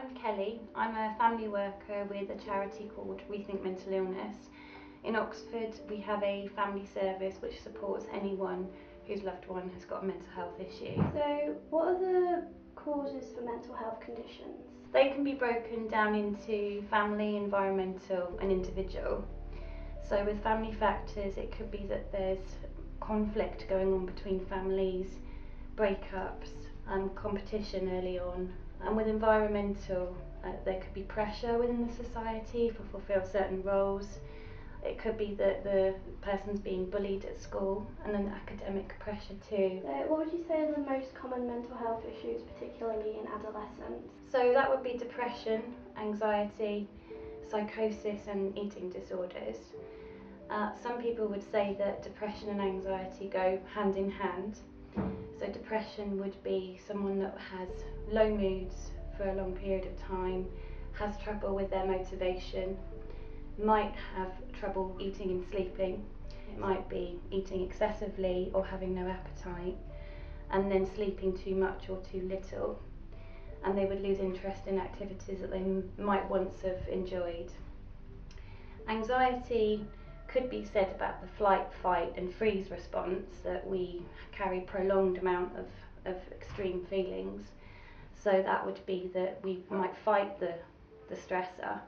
I'm Kelly. I'm a family worker with a charity called Rethink Mental Illness. In Oxford, we have a family service which supports anyone whose loved one has got a mental health issue. So, what are the causes for mental health conditions? They can be broken down into family, environmental, and individual. So, with family factors, it could be that there's conflict going on between families, breakups, competition early on. And with environmental, there could be pressure within the society to fulfill certain roles. It could be that the person's being bullied at school, and then academic pressure too. So, what would you say are the most common mental health issues, particularly in adolescence? So that would be depression, anxiety, psychosis and eating disorders. Some people would say that depression and anxiety go hand in hand. So depression would be someone that has low moods for a long period of time, has trouble with their motivation, might have trouble eating and sleeping. It might be eating excessively or having no appetite, and then sleeping too much or too little. And they would lose interest in activities that they might once have enjoyed. Anxiety could be said about the flight, fight and freeze response, that we carry prolonged amount of extreme feelings. So that would be that we might fight the stressor.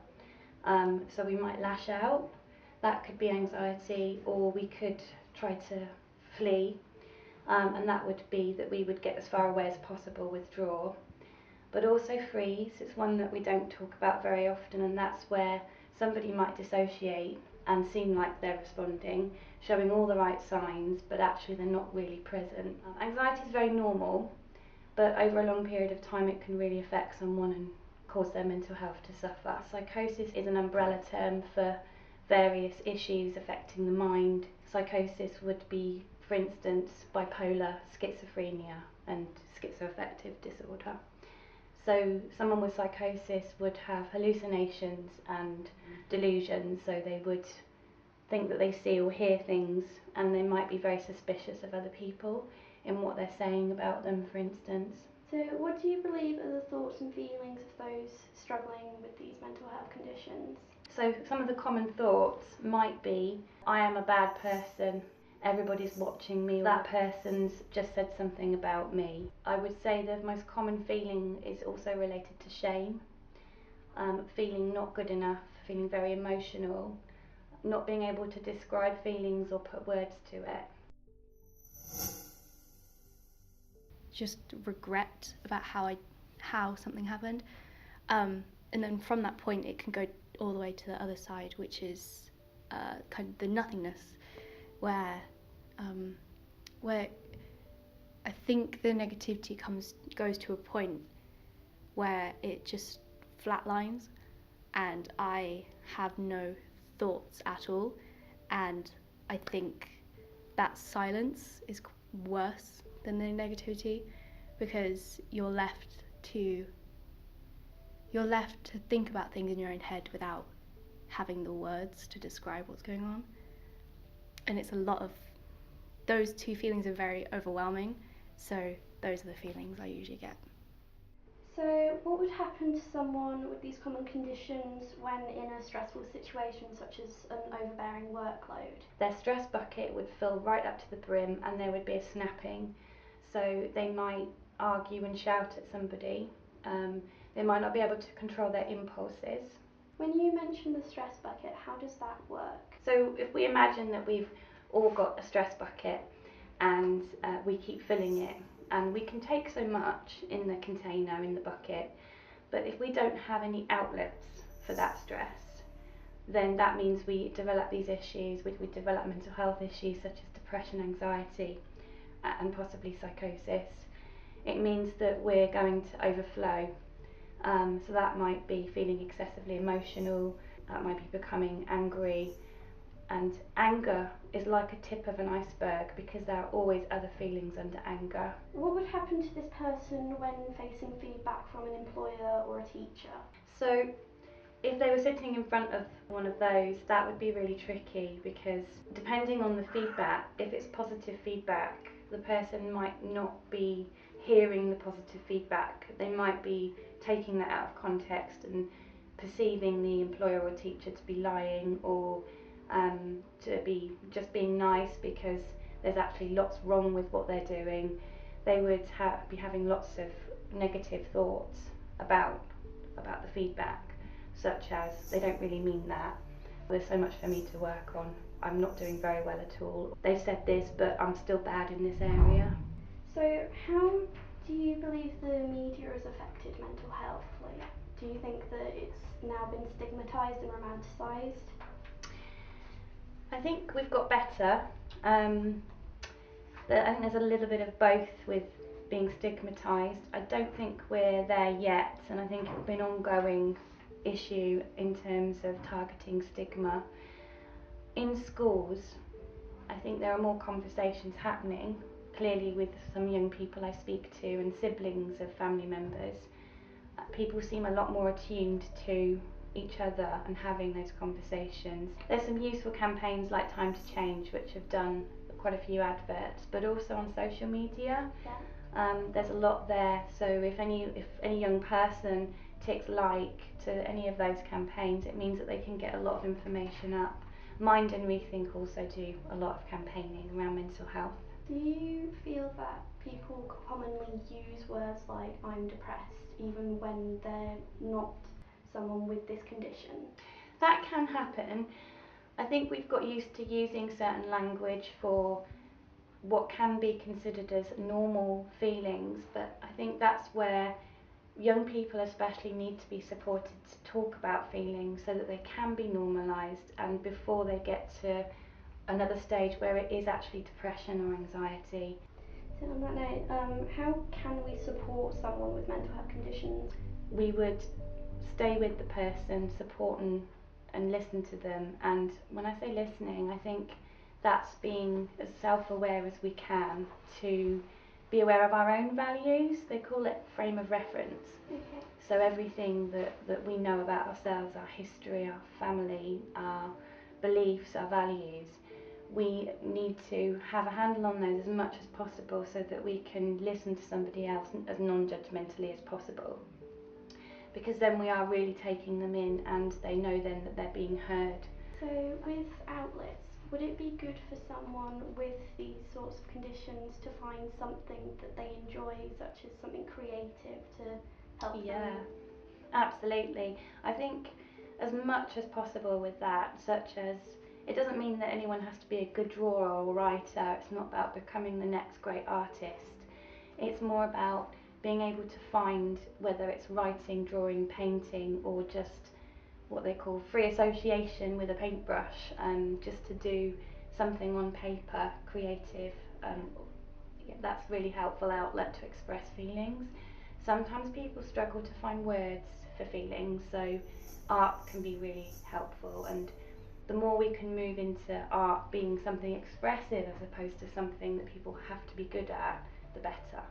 So we might lash out. That could be anxiety, or we could try to flee. And that would be that we would get as far away as possible, withdraw. But also freeze, it's one that we don't talk about very often, and that's where somebody might dissociate and seem like they're responding, showing all the right signs, but actually they're not really present. Anxiety is very normal, but over a long period of time it can really affect someone and cause their mental health to suffer. Psychosis is an umbrella term for various issues affecting the mind. Psychosis would be, for instance, bipolar, schizophrenia and schizoaffective disorder. So someone with psychosis would have hallucinations and delusions, so they would think that they see or hear things, and they might be very suspicious of other people in what they're saying about them, for instance. So, what do you believe are the thoughts and feelings of those struggling with these mental health conditions? So some of the common thoughts might be, I am a bad person, everybody's watching me, that person's just said something about me. I would say the most common feeling is also related to shame, feeling not good enough, feeling very emotional, not being able to describe feelings or put words to it. Just regret about how something happened, and then from that point it can go all the way to the other side, which is kind of the nothingness, where I think the negativity goes to a point where it just flatlines, and I have no thoughts at all, and I think that silence is worse than the negativity, because you're left to think about things in your own head without having the words to describe what's going on. And it's a lot of, those two feelings are very overwhelming, so those are the feelings I usually get. So, what would happen to someone with these common conditions when in a stressful situation such as an overbearing workload? Their stress bucket would fill right up to the brim, and there would be a snapping. So they might argue and shout at somebody. They might not be able to control their impulses. When you mention the stress bucket, how does that work? So if we imagine that we've all got a stress bucket, and we keep filling it, and we can take so much in the container, in the bucket, but if we don't have any outlets for that stress, then that means we develop these issues, we develop mental health issues such as depression, anxiety, and possibly psychosis. It means that we're going to overflow. So that might be feeling excessively emotional, that might be becoming angry, and anger is like a tip of an iceberg because there are always other feelings under anger. What would happen to this person when facing feedback from an employer or a teacher? So if they were sitting in front of one of those, that would be really tricky, because depending on the feedback, if it's positive feedback, the person might not be hearing the positive feedback. They might be taking that out of context and perceiving the employer or teacher to be lying, or to be just being nice because there's actually lots wrong with what they're doing. They would be having lots of negative thoughts about the feedback, such as they don't really mean that. There's so much for me to work on. I'm not doing very well at all. They've said this, but I'm still bad in this area. So how do you believe the media has affected mental health? Like, do you think that it's now been stigmatised and romanticised? I think we've got better. I think there's a little bit of both with being stigmatised. I don't think we're there yet, and I think it will be an ongoing issue in terms of targeting stigma. In schools, I think there are more conversations happening, clearly with some young people I speak to and siblings of family members. People seem a lot more attuned to each other and having those conversations. There's some useful campaigns like Time to Change, which have done quite a few adverts, but also on social media. There's a lot there, so if any young person ticks like to any of those campaigns, it means that they can get a lot of information up. Mind and Rethink also do a lot of campaigning around mental health. Do you feel that people commonly use words like "I'm depressed" even when they're not someone with this condition? That can happen. I think we've got used to using certain language for what can be considered as normal feelings, but I think that's where young people especially need to be supported to talk about feelings so that they can be normalised, and before they get to another stage where it is actually depression or anxiety. So on that note, how can we support someone with mental health conditions? We would stay with the person, support and listen to them, and when I say listening, I think that's being as self-aware as we can, to be aware of our own values. They call it frame of reference. Okay. So everything that we know about ourselves, our history, our family, our beliefs, our values, we need to have a handle on those as much as possible so that we can listen to somebody else as non-judgmentally as possible. Because then we are really taking them in and they know then that they're being heard. So with outlets, would it be good for someone with these sorts of conditions to find something that they enjoy, such as something creative to help them? Yeah, absolutely. I think as much as possible with that, such as, it doesn't mean that anyone has to be a good drawer or writer. It's not about becoming the next great artist. It's more about being able to find, whether it's writing, drawing, painting, or just what they call free association with a paintbrush, just to do something on paper, creative. That's really helpful outlet to express feelings. Sometimes people struggle to find words for feelings, so art can be really helpful, and the more we can move into art being something expressive as opposed to something that people have to be good at, the better.